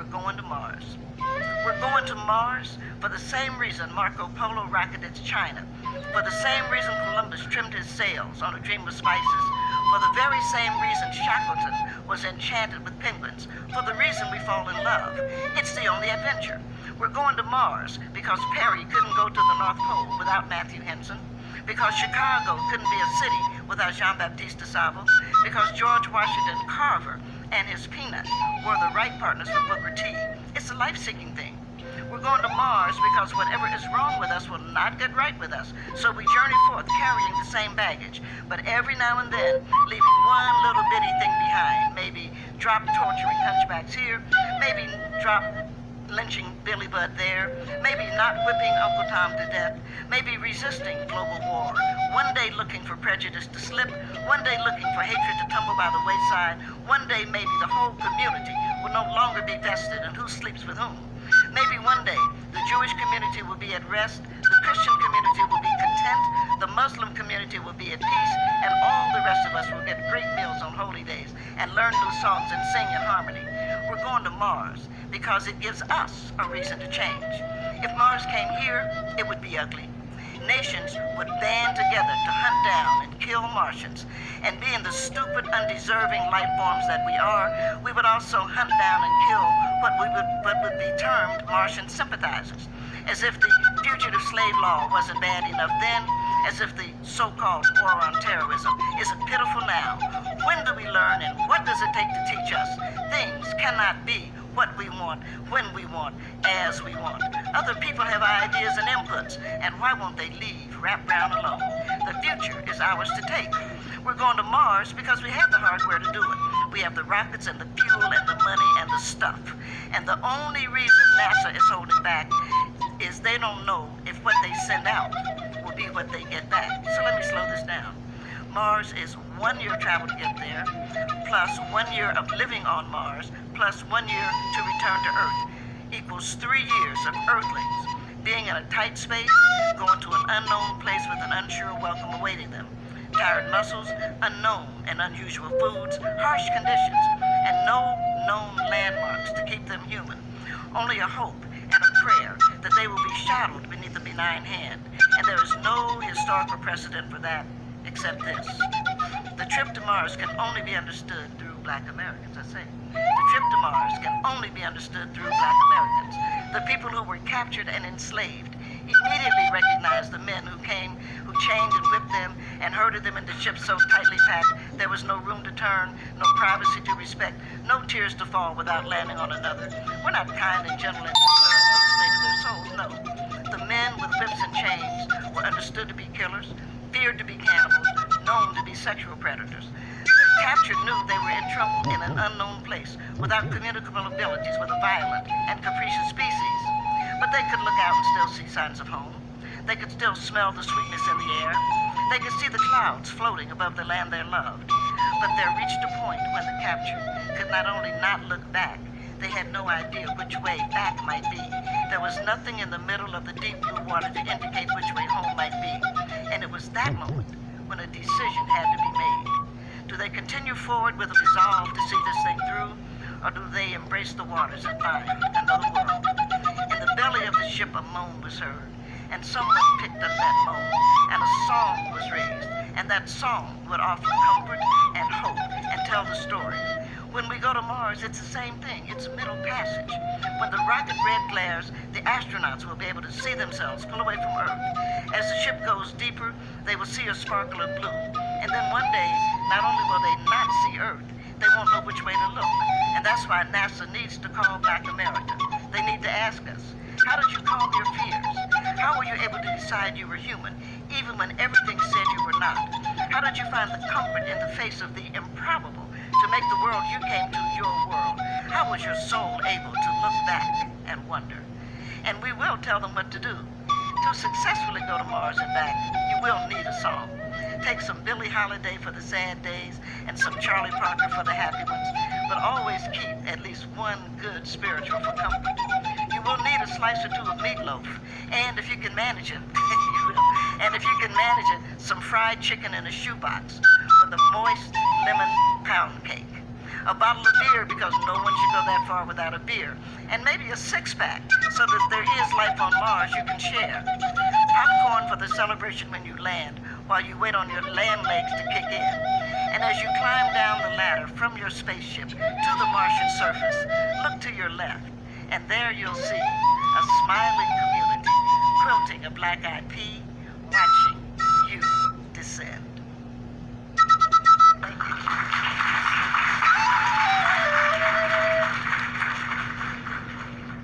we're going to Mars. We're going to Mars for the same reason Marco Polo rocketed to China, for the same reason Columbus trimmed his sails on a dream of spices, for the very same reason Shackleton was enchanted with penguins, for the reason we fall in love. It's the only adventure. We're going to Mars because Perry couldn't go to the North Pole without Matthew Henson, because Chicago couldn't be a city without Jean-Baptiste de Sable, because George Washington Carver and his peanut were the right partners for Booker T. It's a life-seeking thing. We're going to Mars because whatever is wrong with us will not get right with us. So we journey forth carrying the same baggage, but every now and then leaving one little bitty thing behind. Maybe drop torturing hunchbacks here, maybe drop lynching Billy Budd there, maybe not whipping Uncle Tom to death, maybe resisting global war, one day looking for prejudice to slip, one day looking for hatred to tumble by the wayside, one day maybe the whole community will no longer be vested in who sleeps with whom. Maybe one day the Jewish community will be at rest, the Christian community will be content, the Muslim community will be at peace, and all the rest of us will get great meals on holy days and learn new songs and sing in harmony. We're going to Mars because it gives us a reason to change. If Mars came here, it would be ugly. Nations would band together to hunt down and kill Martians, and being the stupid, undeserving life forms that we are, we would also hunt down and kill what would be termed Martian sympathizers, as if the fugitive slave law wasn't bad enough then, as if the so-called war on terrorism isn't pitiful now. When do we learn, and what does it take to teach us? Things cannot be what we want, when we want, as we want. Other people have ideas and inputs, and why won't they leave Rap Brown alone? The future is ours to take. We're going to Mars because we have the hardware to do it. We have the rockets and the fuel and the money and the stuff. And the only reason NASA is holding back is they don't know if what they send out will be what they get back. So let me slow this down. Mars is 1 year travel to get there, plus 1 year of living on Mars, plus 1 year to return to Earth, equals 3 years of Earthlings being in a tight space, going to an unknown place with an unsure welcome awaiting them. Tired muscles, unknown and unusual foods, harsh conditions, and no known landmarks to keep them human. Only a hope and a prayer that they will be shadowed beneath a benign hand, and there is no historical precedent for that except this. The trip to Mars can only be understood through Black Americans, I say. The trip to Mars can only be understood through Black Americans. The people who were captured and enslaved immediately recognized the men who came, who chained and whipped them and herded them into ships so tightly packed there was no room to turn, no privacy to respect, no tears to fall without landing on another. We're not kind and gentle and concerned for the state of their souls, no. The men with whips and chains were understood to be killers, feared to be cannibals, known to be sexual predators. The captured knew they were in trouble in an unknown place, without communicable abilities with a violent and capricious species. But they could look out and still see signs of home. They could still smell the sweetness in the air. They could see the clouds floating above the land they loved. But there reached a point when the captured could not only not look back, they had no idea which way back might be. There was nothing in the middle of the deep blue water to indicate which way home might be. And it was that moment when a decision had to be made. Do they continue forward with a resolve to see this thing through, or do they embrace the waters and find another world? In the belly of the ship a moan was heard, and someone picked up that moan, and a song was raised, and that song would offer comfort and hope and tell the story. When we go to Mars, it's the same thing. It's a middle passage. When the rocket red glares, the astronauts will be able to see themselves pull away from Earth. As the ship goes deeper, they will see a sparkle of blue. And then one day, not only will they not see Earth, they won't know which way to look. And that's why NASA needs to call back America. They need to ask us, how did you calm your fears? How were you able to decide you were human, even when everything said you were not? How did you find the comfort in the face of the improbable to make the world you came to your world? How was your soul able to look back and wonder? And we will tell them what to do. To successfully go to Mars and back, you will need a song. Take some Billie Holiday for the sad days and some Charlie Parker for the happy ones, but always keep at least one good spiritual for comfort. You will need a slice or two of meatloaf, and if you can manage it, you will. And if you can manage it, some fried chicken in a shoebox with a moist lemon pound cake. A bottle of beer because no one should go that far without a beer. And maybe a six-pack so that if there is life on Mars, you can share. Popcorn for the celebration when you land while you wait on your land legs to kick in. And as you climb down the ladder from your spaceship to the Martian surface, look to your left, and there you'll see a smiling community quilting a black-eyed pea, watching